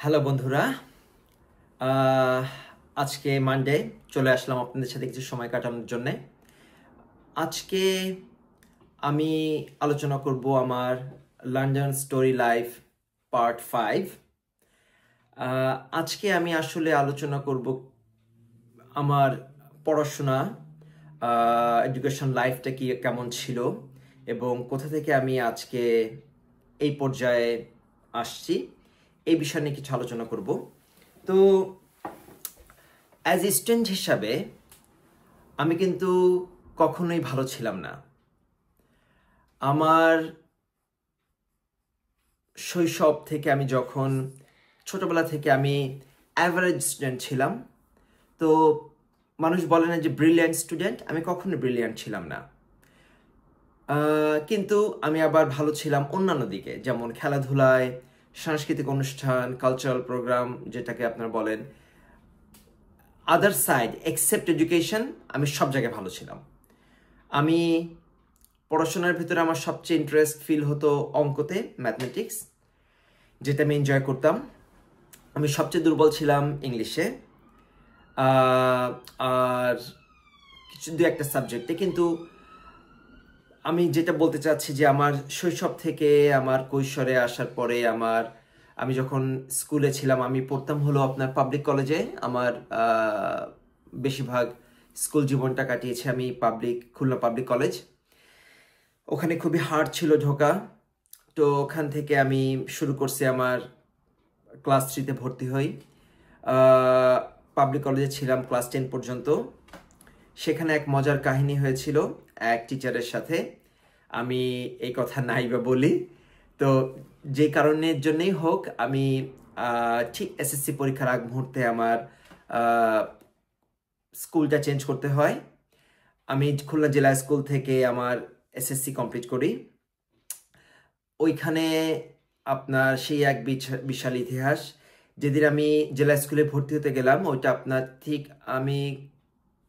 Hello বন্ধুরা, আহ, আজকে Monday চলে আসলাম আপনাদের সাথে কিছু সময় কাটানোর জন্যে। আজকে আমি আলোচনা করব আমার লন্ডন স্টোরি লাইফ পার্ট 5। আজকে আমি আসলে আলোচনা করব আমার পড়াশোনা, এডুকেশন লাইফটা কি কেমন ছিল এবং কোথা থেকে আমি আজকে এই পর্যায়ে আসছি, এই বিষয় নিয়ে কিছু আলোচনা করব। তো অ্যাজ এ স্টুডেন্ট হিসাবে আমি কিন্তু কখনোই ভালো ছিলাম না। আমার শৈশব থেকে আমি যখন ছোটবেলা থেকে আমি অ্যাভারেজ স্টুডেন্ট ছিলাম। তো মানুষ বলে না যে ব্রিলিয়ান্ট স্টুডেন্ট, আমি কখনো ব্রিলিয়ান্ট ছিলাম না। কিন্তু আমি আবার ভালো ছিলাম অন্যান্য দিকে, যেমন খেলাধুলায়, সাংস্কৃতিক অনুষ্ঠান, কালচারাল প্রোগ্রাম যেটাকে আপনারা বলেন, আদার সাইড এক্সেপ্ট এডুকেশন, আমি সব জায়গায় ভালো ছিলাম। আমি পড়াশোনার ভিতরে আমার সবচেয়ে ইন্টারেস্ট ফিল হতো অঙ্কতে, ম্যাথমেটিক্স, যেটা আমি এনজয় করতাম। আমি সবচেয়ে দুর্বল ছিলাম ইংলিশে, আর কিছু দু একটা সাবজেক্টে। কিন্তু আমি যেটা বলতে চাচ্ছি যে আমার শৈশব থেকে আমার কৈশোরে আসার পরে আমি যখন স্কুলে ছিলাম, আমি পড়তাম হলো আপনার পাবলিক কলেজে। আমার বেশিরভাগ স্কুল জীবনটা কাটিয়েছি আমি খুলনা পাবলিক কলেজ। ওখানে খুবই হার্ড ছিল ঢোকা। তো ওখান থেকে আমি শুরু করছি, আমার ক্লাস 3-তে ভর্তি হই। পাবলিক কলেজে ছিলাম ক্লাস 10 পর্যন্ত। সেখানে এক মজার কাহিনী হয়েছিল এক টিচারের সাথে, আমি এই কথা নাই বা বলি। তো যে কারণের জন্যই হোক, আমি ঠিক এসএসসি পরীক্ষার আগ মুহূর্তে আমার স্কুলটা চেঞ্জ করতে হয়। আমি খুলনা জেলা স্কুল থেকে আমার এসএসসি কমপ্লিট করি। ওইখানে আপনার সেই এক বিশাল ইতিহাস। যেদিন আমি জেলা স্কুলে ভর্তি হতে গেলাম, ওইটা আপনার ঠিক আমি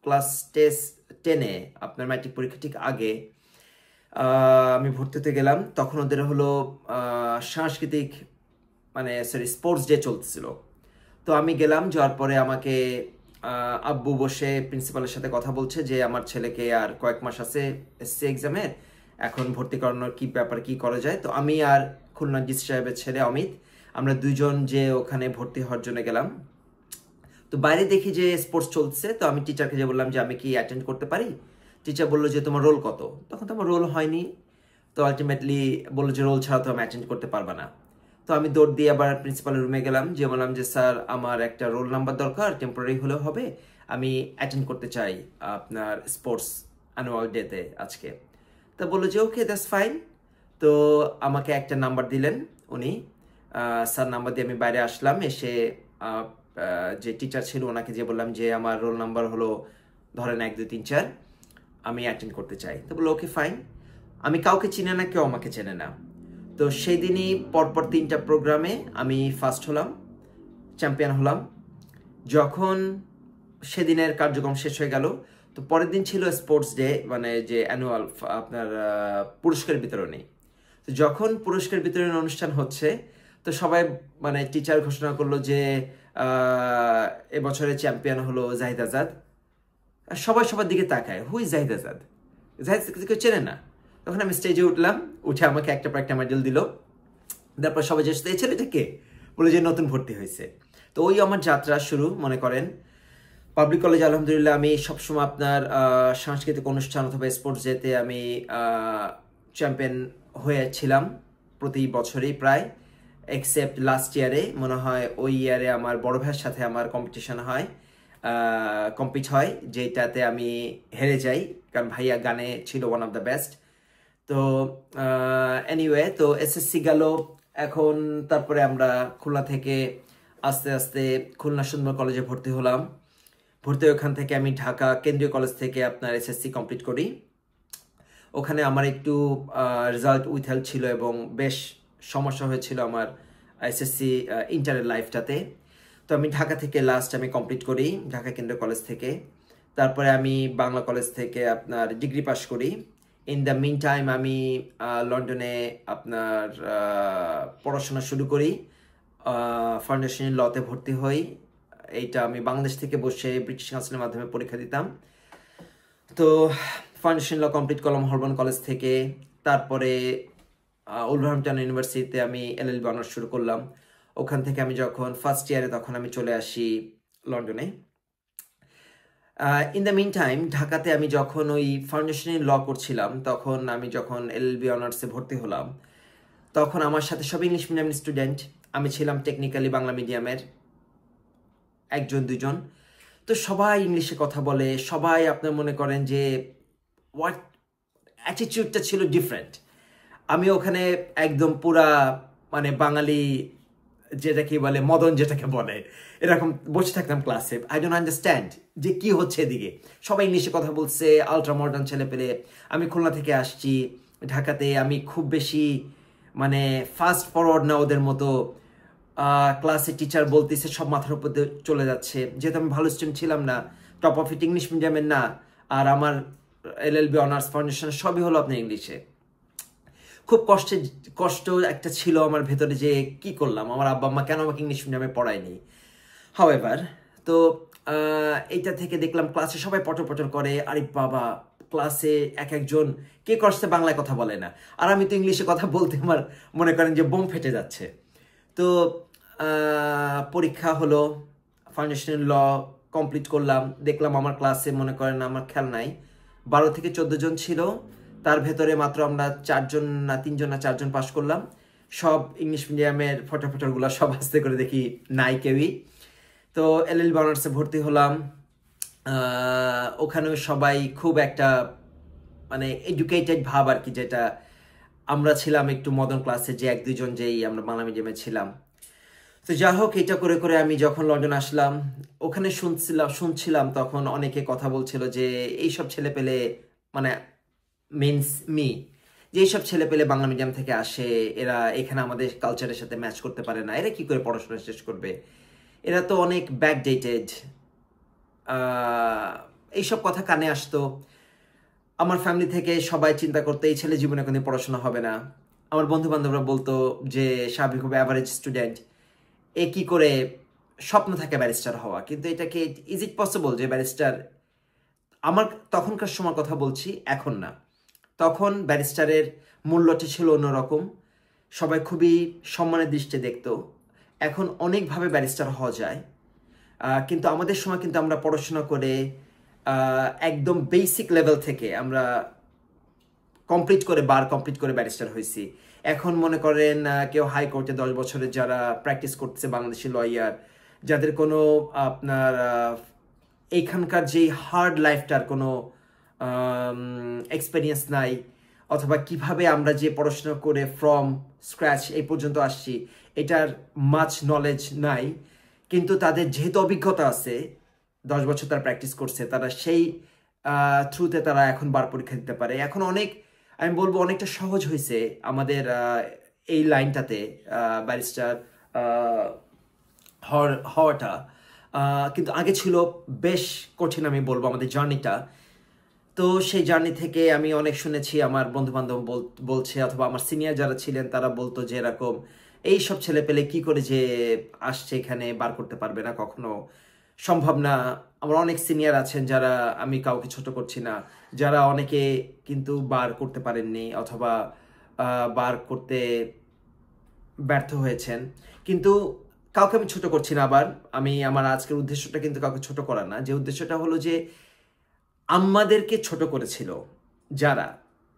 ক্লাস 10-এ আপনার ম্যাট্রিক পরীক্ষা ঠিক আগে আমি ভর্তি হতে গেলাম। তখন ওদের হলো সাংস্কৃতিক স্পোর্টস ডে চলতেছিল। তো আমি গেলাম, যাওয়ার পরে আমাকে আব্বু বসে প্রিন্সিপালের সাথে কথা বলছে যে আমার ছেলেকে আর কয়েক মাস আছে এসসি এক্সামের, এখন ভর্তি করানোর কি ব্যাপার, কি করা যায়। তো আমি আর খুলনা ডিসি সাহেবের ছেলে অমিত, আমরা দুইজন যে ওখানে ভর্তি হওয়ার জন্য গেলাম। তো বাইরে দেখি যে স্পোর্টস চলছে। তো আমি টিচারকে যে বললাম যে আমি কি অ্যাটেন্ড করতে পারি। টিচার বললো যে তোমার রোল কত। তখন তো আমার রোল হয়নি। তো আলটিমেটলি বললো যে রোল ছাড়া তো আমি অ্যাটেন্ড করতে পারবা না। তো আমি দৌড় দিয়ে আবার প্রিন্সিপালের রুমে গেলাম, যে বললাম যে স্যার আমার একটা রোল নাম্বার দরকার, টেম্পোরারি হলেও হবে, আমি অ্যাটেন্ড করতে চাই আপনার স্পোর্টস অ্যানুয়াল ডেতে আজকে। তা বললো যে ওকে, দ্যাটস ফাইন। তো আমাকে একটা নাম্বার দিলেন উনি, স্যার নাম্বার দিয়ে আমি বাইরে আসলাম। এসে যে টিচার ছিল ওনাকে যে বললাম যে আমার রোল নাম্বার হলো ধরেন 1 2 3 4, আমি অ্যাটেন্ড করতে চাই। তো বললো ওকে ফাইন। আমি কাউকে চিনে না, কেউ আমাকে চেনে না। তো সেই দিনই পরপর 3টা প্রোগ্রামে আমি ফার্স্ট হলাম, চ্যাম্পিয়ন হলাম। যখন সেদিনের কার্যক্রম শেষ হয়ে গেল, তো পরের দিন ছিল স্পোর্টস ডে, মানে যে অ্যানুয়াল আপনার পুরস্কার বিতরণী। তো যখন পুরস্কার বিতরণী অনুষ্ঠান হচ্ছে, তো সবাই টিচার ঘোষণা করলো যে এবছরের চ্যাম্পিয়ন হলো জাহিদ আজাদ। সবাই সবার দিকে তাকায়, হুই জাহিদ আজাদ, জাহিদ কেউ চেনে না। তখন আমি স্টেজে উঠলাম, উঠে আমাকে একটা পর একটা মেডেল দিল। তারপর সবাই যে এই ছেলেটা কে, বলে যে নতুন ভর্তি হয়েছে। তো ওই আমার যাত্রা শুরু মনে করেন পাবলিক কলেজ। আলহামদুলিল্লাহ আমি সবসময় আপনার সাংস্কৃতিক অনুষ্ঠান অথবা স্পোর্টস ডেতে আমি চ্যাম্পিয়ন হয়েছিলাম প্রতি বছরেই প্রায়, এক্সেপ্ট লাস্ট ইয়ারে। মনে হয় ওই ইয়ারে আমার বড় ভাইয়ের সাথে আমার কম্পিটিশন হয়, কম্পিট হয়, যেটাতে আমি হেরে যাই, কারণ ভাইয়া গানে ছিল ওয়ান অফ দ্য বেস্ট। তো এনিওয়ে, তো এসএসসি গেল। এখন তারপরে আমরা খুলনা থেকে আস্তে আস্তে খুলনা সুন্দর কলেজে ভর্তি হলাম। ভর্তি ওখান থেকে আমি ঢাকা কেন্দ্রীয় কলেজ থেকে আপনার এসএসসি কমপ্লিট করি। ওখানে আমার একটু রেজাল্ট উইথহেল্ড ছিল এবং বেশ সমস্যা হয়েছিল আমার এসএসসি ইন্টারের লাইফটাতে। তো আমি ঢাকা থেকে লাস্ট আমি কমপ্লিট করি ঢাকা কেন্দ্রীয় কলেজ থেকে। তারপরে আমি বাংলা কলেজ থেকে আপনার ডিগ্রি পাস করি। ইন দ্য মিন টাইম আমি লন্ডনে আপনার পড়াশোনা শুরু করি ফাউন্ডেশন ইন লতে ভর্তি হই। এইটা আমি বাংলাদেশ থেকে বসে ব্রিটিশ কাউন্সিলের মাধ্যমে পরীক্ষা দিতাম। তো ফাউন্ডেশন ল কমপ্লিট করলাম হরবন কলেজ থেকে। তারপরে উলভারহ্যাম্পটন ইউনিভার্সিটিতে আমি এলএলবি অনার্স শুরু করলাম। ওখান থেকে আমি যখন ফার্স্ট ইয়ারে তখন আমি চলে আসি লন্ডনে। ইন দ্য মিন টাইম ঢাকাতে আমি যখন ওই ফাউন্ডেশন ইন ল করছিলাম, তখন আমি যখন এলএলবি অনার্সে ভর্তি হলাম, তখন আমার সাথে সব ইংলিশ মিডিয়াম স্টুডেন্ট। আমি ছিলাম টেকনিক্যালি বাংলা মিডিয়ামের একজন দুজন। তো সবাই ইংলিশে কথা বলে, সবাই আপনার মনে করেন যে ওয়াট অ্যাটিটিউডটা ছিল ডিফারেন্ট। আমি ওখানে একদম পুরা মানে বাঙালি যেটাকে বলে মদন যেটাকে বলে, এরকম বসে থাকতাম ক্লাসে। আই ডোন্ট আন্ডারস্ট্যান্ড যে কি হচ্ছে এদিকে। সবাই ইংলিশে কথা বলছে, আলট্রা মডার্ন ছেলে পেলে। আমি খুলনা থেকে আসছি ঢাকাতে, আমি খুব বেশি মানে ফাস্ট ফরওয়ার্ড না ওদের মতো। ক্লাসে টিচার বলতেছে সব মাথার উপর চলে যাচ্ছে, যেহেতু আমি ভালো স্টুডেন্ট ছিলাম না, টপ অফ ইট ইংলিশ মিডিয়ামের না, আর আমার এলএলবি অনার্স ফাউন্ডেশন সবই হলো আপনার ইংলিশে। খুব কষ্ট একটা ছিল আমার ভেতরে যে কি করলাম, আমার আব্বা আম্মা কেন আমাকে ইংলিশ মিডিয়ামে পড়ায়নি। হাওয়েভার তো এইটা থেকে দেখলাম ক্লাসে সবাই পটর পটর করে। আরে বাবা, ক্লাসে এক একজন কে করছে বাংলায় কথা বলে না, আর আমি তো ইংলিশে কথা বলতে আমার মনে করেন যে বোম ফেটে যাচ্ছে। তো পরীক্ষা হলো, ফাউন্ডেশন ল কমপ্লিট করলাম। দেখলাম আমার ক্লাসে মনে করেন আমার খেয়াল নাই 12 থেকে 14 জন ছিল, তার ভেতরে মাত্র আমরা 3 জন না 4 জন পাস করলাম। সব ইংলিশ মিডিয়ামের ফটাফটারগুলো সব আস্তে করে দেখি নাই কেউই। তো এলএলবি অনার্সে ভর্তি হলাম। ওখানেও সবাই খুব একটা মানে এডুকেটেড ভাব আর কি, যেটা আমরা ছিলাম একটু মডার্ন ক্লাসে যে 1-2 জন যেই আমরা বাংলা মিডিয়ামে ছিলাম। তো যাই হোক, এটা করে করে আমি যখন লন্ডন আসলাম, ওখানে শুনছিলাম তখন অনেকে কথা বলছিল যে এইসব ছেলে পেলে মানে মিনস মি, যে এইসব ছেলে পেলে বাংলা মিডিয়াম থেকে আসে, এরা এখানে আমাদের কালচারের সাথে ম্যাচ করতে পারে না, এরা কি করে পড়াশোনা শেষ করবে, এরা তো অনেক ব্যাকডেটেড। এইসব কথা কানে আসতো। আমার ফ্যামিলি থেকে সবাই চিন্তা করতো এই ছেলে জীবনে কোনো পড়াশোনা হবে না। আমার বন্ধু বান্ধবরা বলতো যে স্বাভাবিক হবে অ্যাভারেজ স্টুডেন্ট, এ কি করে স্বপ্ন থাকে ব্যারিস্টার হওয়া, কিন্তু এটাকে ইজ ইট পসিবল যে ব্যারিস্টার। আমার তখনকার সময় কথা বলছি, এখন না। তখন ব্যারিস্টারের মূল্যটি ছিল অন্যরকম, সবাই খুবই সম্মানের দৃষ্টিতে দেখতো। এখন অনেকভাবে ব্যারিস্টার হওয়া যায়, কিন্তু আমাদের সময় কিন্তু আমরা পড়াশোনা করে একদম বেসিক লেভেল থেকে আমরা কমপ্লিট করে ব্যারিস্টার হয়েছি। এখন মনে করেন কেউ হাইকোর্টে 10 বছরের যারা প্র্যাকটিস করতেছে বাংলাদেশি লয়ার, যাদের কোনো আপনার এইখানকার যেই হার্ড লাইফটার কোনো এক্সপেরিয়েন্স নাই, অথবা কিভাবে আমরা যে পড়াশোনা করে ফ্রম স্ক্র্যাচ এই পর্যন্ত আসছি এটার মাচ নলেজ নাই, কিন্তু তাদের যেহেতু অভিজ্ঞতা আছে, 10 বছর তারা প্র্যাকটিস করছে, তারা সেই থ্রুতে তারা এখন বার পরীক্ষা দিতে পারে। এখন অনেক, আমি বলবো অনেকটা সহজ হয়েছে আমাদের এই লাইনটাতে ব্যারিস্টার হওয়াটা, কিন্তু আগে ছিল বেশ কঠিন আমি বলবো আমাদের জার্নিটা। তো সেই জার্নি থেকে আমি অনেক শুনেছি, আমার বন্ধু বান্ধব বলছে, অথবা আমার সিনিয়র যারা ছিলেন তারা বলতো যে এরকম এইসব ছেলে পেলে কি করে যে আসছে এখানে, বার করতে পারবে না, কখনো সম্ভব না। আমার অনেক সিনিয়র আছেন যারা, আমি কাউকে ছোট করছি না, যারা অনেকে কিন্তু বার করতে পারেননি অথবা বার করতে ব্যর্থ হয়েছেন। কিন্তু কাউকে আমি ছোট করছি না। আবার আমি আমার আজকের উদ্দেশ্যটা কিন্তু কাউকে ছোট করা না, যে উদ্দেশ্যটা হলো যে আমাদেরকে ছোট করেছিল যারা,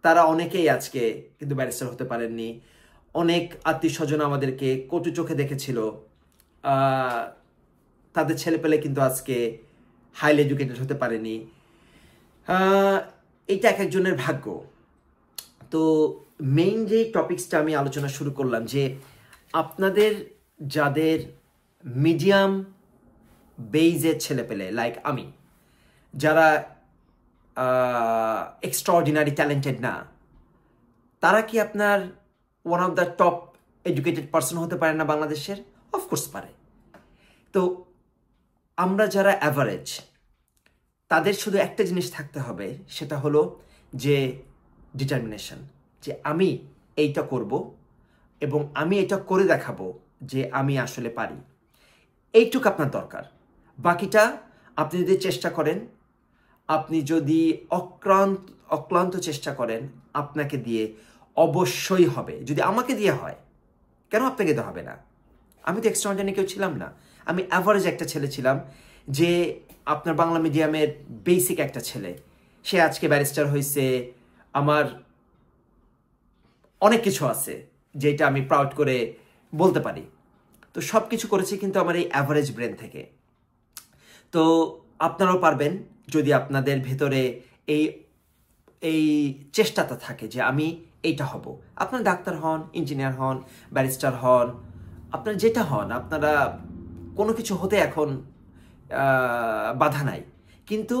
তারা অনেকেই আজকে কিন্তু ব্যারিস্টার হতে পারেননি। অনেক আত্মীয় স্বজন আমাদেরকে কটু চোখে দেখেছিল, তাদের ছেলেপেলে কিন্তু আজকে হাইলি এডুকেটেড হতে পারেনি। এইটা এক একজনের ভাগ্য। তো মেইন যে টপিকসটা আমি আলোচনা শুরু করলাম, যে আপনাদের যাদের মিডিয়াম বেইজের ছেলেপেলে লাইক আমি, যারা এক্সট্রাঅর্ডিনারি ট্যালেন্টেড না, তারা কি আপনার one of the top educated person হতে পারে না বাংলাদেশের? অফকোর্স পারে। তো আমরা যারা অ্যাভারেজ, তাদের শুধু একটা জিনিস থাকতে হবে, সেটা হলো যে ডিটারমিনেশন, যে আমি এইটা করব এবং আমি এটা করে দেখাবো যে আমি আসলে পারি, এইটুকু আপনার দরকার। বাকিটা আপনি যদি চেষ্টা করেন, আপনি যদি অক্লান্ত চেষ্টা করেন, আপনাকে দিয়ে অবশ্যই হবে। যদি আমাকে দিয়ে হয়, কেন আপনাকে দিয়ে হবে না? আমি তো এক্সট্রাঅর্ডিনারি কেউ ছিলাম না, আমি অ্যাভারেজ একটা ছেলে ছিলাম, যে আপনার বাংলা মিডিয়ামের বেসিক একটা ছেলে। সে আজকে ব্যারিস্টার হয়েছে। আমার অনেক কিছু আছে যেটা আমি প্রাউড করে বলতে পারি। তো সব কিছু করেছি কিন্তু আমার এই অ্যাভারেজ ব্রেন থেকে। তো আপনারাও পারবেন যদি আপনাদের ভেতরে এই এই চেষ্টাটা থাকে যে আমি এইটা হব। আপনারা ডাক্তার হন, ইঞ্জিনিয়ার হন, ব্যারিস্টার হন, আপনারা যেটা হন, আপনারা কোনো কিছু হতে এখন বাধা নাই। কিন্তু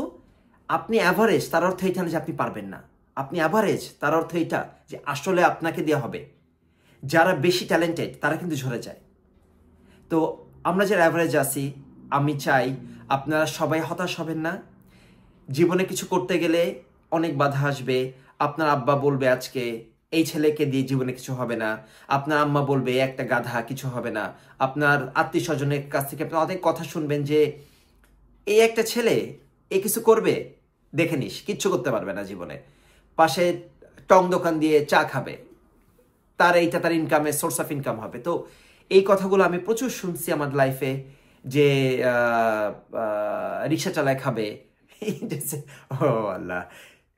আপনি অ্যাভারেজ, তার অর্থ এইটা না যে আপনি পারবেন না। আপনি অ্যাভারেজ, তার অর্থ এইটা যে আসলে আপনাকে দেওয়া হবে। যারা বেশি ট্যালেন্টেড তারা কিন্তু ঝরে যায়। তো আমরা যারা অ্যাভারেজ আছি, আমি চাই আপনারা সবাই হতাশ হবেন না। জীবনে কিছু করতে গেলে অনেক বাধা আসবে। আপনার আব্বা বলবে আজকে এই ছেলেকে দিয়ে জীবনে কিছু হবে না, আপনার আম্মা বলবে একটা গাধা, কিছু হবে না। আপনার আত্মীয় স্বজনের কাছ থেকে আপনি অনেক কথা শুনবেন যে এই একটা ছেলে এ কিছু করবে, দেখে নিস কিচ্ছু করতে পারবে না জীবনে, পাশে টং দোকান দিয়ে চা খাবে, তার এইটা তার ইনকামের সোর্স অফ ইনকাম হবে। তো এই কথাগুলো আমি প্রচুর শুনছি আমার লাইফে, যে রিক্সা চালায় খাবে। ও আল্লাহ,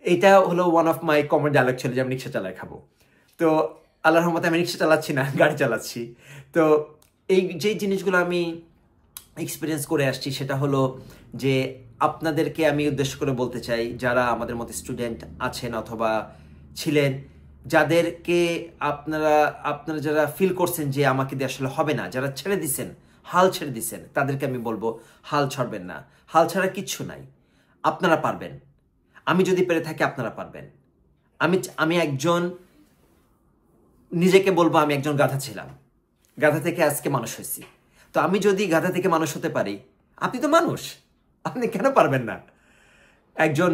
এটা হলো one of my common dialogue ছিল যে আমি রিক্সা চালায় খাবো। তো আল্লাহর রহমতে আমি রিক্সা চালাচ্ছি না, গাড়ি চালাচ্ছি। তো এই যে জিনিসগুলো আমি এক্সপিরিয়েন্স করে আসছি, সেটা হলো যে আপনাদেরকে আমি উদ্দেশ্য করে বলতে চাই, যারা আমাদের মতো স্টুডেন্ট আছেন অথবা ছিলেন, যাদেরকে আপনারা যারা ফিল করছেন যে আমাকে দিয়ে আসলে হবে না, যারা ছেড়ে দিছেন, হাল ছেড়ে দিছেন, তাদেরকে আমি বলবো হাল ছাড়বেন না। হাল ছাড়া কিচ্ছু নাই, আপনারা পারবেন। আমি যদি পেরে থাকি আপনারা পারবেন। আমি একজন, নিজেকে বলবো আমি একজন গাধা ছিলাম, গাধা থেকে আজকে মানুষ হয়েছি। তো আমি যদি গাধা থেকে মানুষ হতে পারি, আপনি তো মানুষ, আপনি কেন পারবেন না একজন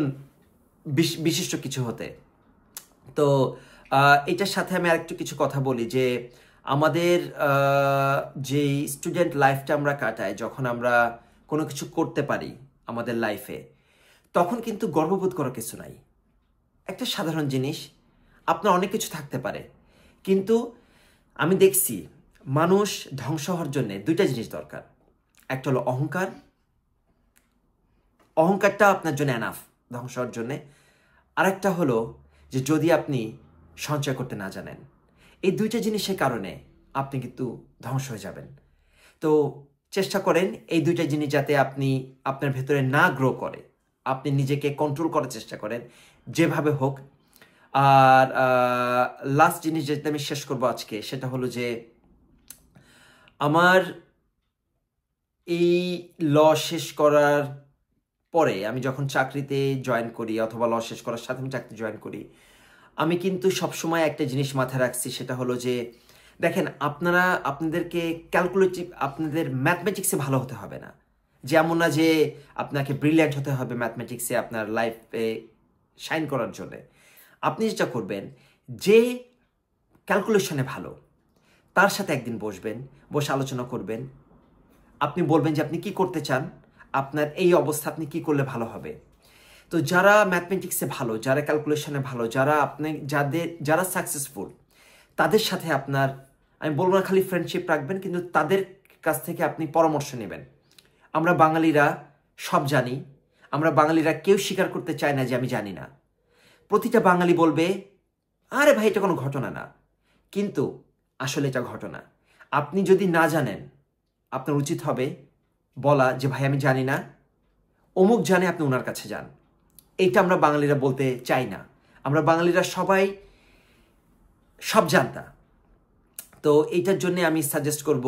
বিশিষ্ট কিছু হতে? তো এটার সাথে আমি আরেকটু কিছু কথা বলি যে আমাদের যে স্টুডেন্ট লাইফটা আমরা কাটাই, যখন আমরা কোনো কিছু করতে পারি আমাদের লাইফে, তখন কিন্তু গর্ববোধ করার কিছু নাই। একটা সাধারণ জিনিস, আপনার অনেক কিছু থাকতে পারে, কিন্তু আমি দেখছি মানুষ ধ্বংস হওয়ার জন্য দুইটা জিনিস দরকার। একটা হলো অহংকার, অহংকারটা আপনার জন্য এনাফ ধ্বংস হওয়ার জন্যে। আরেকটা হলো যে যদি আপনি সঞ্চয় করতে না জানেন, এই দুইটা জিনিসের কারণে আপনি কিন্তু ধ্বংস হয়ে যাবেন। তো চেষ্টা করেন এই দুইটা জিনিস যাতে আপনি আপনার ভেতরে না গ্রো করে, আপনি নিজেকে কন্ট্রোল করার চেষ্টা করেন যেভাবে হোক। আর লাস্ট জিনিস যেটা আমি শেষ করবো আজকে, সেটা হলো যে আমার এই ল শেষ করার পরে আমি যখন চাকরিতে জয়েন করি, অথবা ল শেষ করার সাথে আমি চাকরি জয়েন করি, আমি কিন্তু সবসময় একটা জিনিস মাথায় রাখছি, সেটা হলো যে দেখেন, আপনাদেরকে ক্যালকুলেটিভ, আপনাদের ম্যাথমেটিক্সে ভালো হতে হবে না। যেমন না যে আপনাকে ব্রিলিয়ান্ট হতে হবে ম্যাথমেটিক্সে আপনার লাইফে শাইন করার জন্যে। আপনি যেটা করবেন, যে ক্যালকুলেশনে ভালো তার সাথে একদিন বসবেন, বসে আলোচনা করবেন। আপনি বলবেন যে আপনি কি করতে চান, আপনার এই অবস্থা আপনি কি করলে ভালো হবে। তো যারা ম্যাথমেটিক্সে ভালো, যারা ক্যালকুলেশনে ভালো, যারা সাকসেসফুল, তাদের সাথে আপনার, আমি বলবো না খালি ফ্রেন্ডশিপ রাখবেন, কিন্তু তাদের কাছ থেকে আপনি পরামর্শ নেবেন। আমরা বাঙালিরা সব জানি, আমরা বাঙালিরা কেউ স্বীকার করতে চায় না যে আমি জানি না। প্রতিটা বাঙালি বলবে আরে ভাই এটা কোনো ঘটনা না, কিন্তু আসলে এটা ঘটনা। আপনি যদি না জানেন, আপনার উচিত হবে বলা যে ভাই আমি জানি না, অমুক জানে, আপনি ওনার কাছে যান। এইটা আমরা বাঙালিরা বলতে চাই না। আমরা বাঙালিরা সবাই সব জানতা। তো এইটার জন্য আমি সাজেস্ট করব,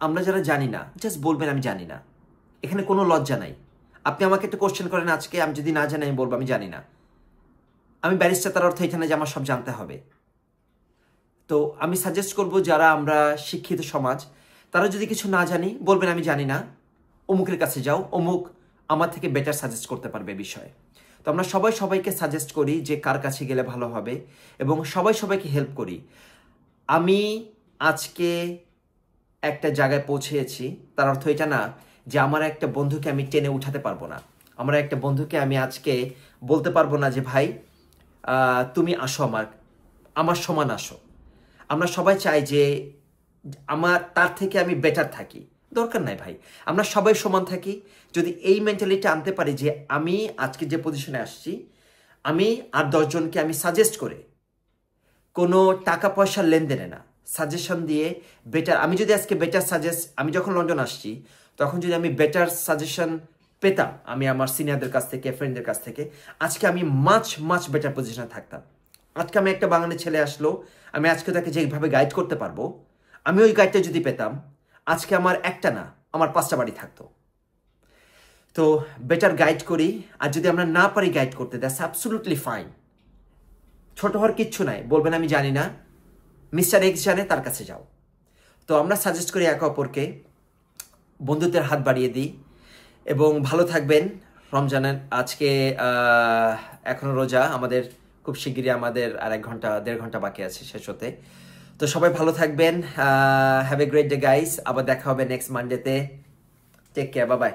আমরা যারা জানি না, জাস্ট বলবেন আমি জানি না। এখানে কোনো লজ্জা নাই। আপনি আমাকে একটা কোশ্চেন করেন আজকে, আমি যদি না জানি আমি বলবো আমি জানি না। আমি ব্যারিস্টার, তার অর্থ এখানে যে আমার সব জানতে হবে। তো আমি সাজেস্ট করব, যারা আমরা শিক্ষিত সমাজ, তারা যদি কিছু না জানি বলবেন আমি জানি না, অমুকের কাছে যাও, অমুক আমার থেকে বেটার সাজেস্ট করতে পারবে বিষয়ে। তো আমরা সবাইকে সাজেস্ট করি যে কার কাছে গেলে ভালো হবে, এবং সবাইকে হেল্প করি। আমি আজকে একটা জায়গায় পৌঁছেছি তার অর্থ এটা না যে আমার একটা বন্ধুকে আমি টেনে উঠাতে পারবো না। আমার একটা বন্ধুকে আমি আজকে বলতে পারবো না যে ভাই তুমি আসো আমার সমান আসো। আমরা সবাই চাই যে আমার তার থেকে আমি বেটার থাকি, দরকার নাই ভাই, আমরা সবাই সমান থাকি। যদি এই মেন্টালিটি আনতে পারি যে আমি আজকে যে পজিশনে আসছি, আমি আর 10 জনকে আমি সাজেস্ট করে, কোনো টাকা পয়সার লেনদেনে না, সাজেশন দিয়ে বেটার, আমি যদি আজকে বেটার আমি যখন লন্ডন আসছি তখন যদি আমি বেটার সাজেশন পেতাম আমি আমার সিনিয়রদের কাছ থেকে, ফ্রেন্ডদের কাছ থেকে, আজকে আমি মাচ বেটার পজিশনে থাকতাম। আজকে আমি একটা বাঙালি ছেলে আসলো, আমি আজকে তাকে যেভাবে গাইড করতে পারবো, আমি ওই গাইডটা যদি পেতাম আজকে আমার একটা না আমার 5টা বাড়ি থাকতো। তো বেটার গাইড করি, আর যদি আমরা না পারি গাইড করতে, দ্যাটস অ্যাবসলিউটলি ফাইন। ছোট হওয়ার কিচ্ছু নাই, বলবেন আমি জানি না, মিস্টার এক্স জানে, তার কাছে যাও। তো আমরা সাজেস্ট করি একে অপরকে, বন্ধুত্বের হাত বাড়িয়ে দিই। এবং ভালো থাকবেন। রমজানের আজকে এখনো রোজা, আমাদের খুব শিগগিরই আমাদের আর 1-1.5 ঘন্টা বাকি আছে শেষ হতে। তো সবাই ভালো থাকবেন, have a great day guys. আবার দেখা হবে নেক্সট মানডেতে। Take care, bye by.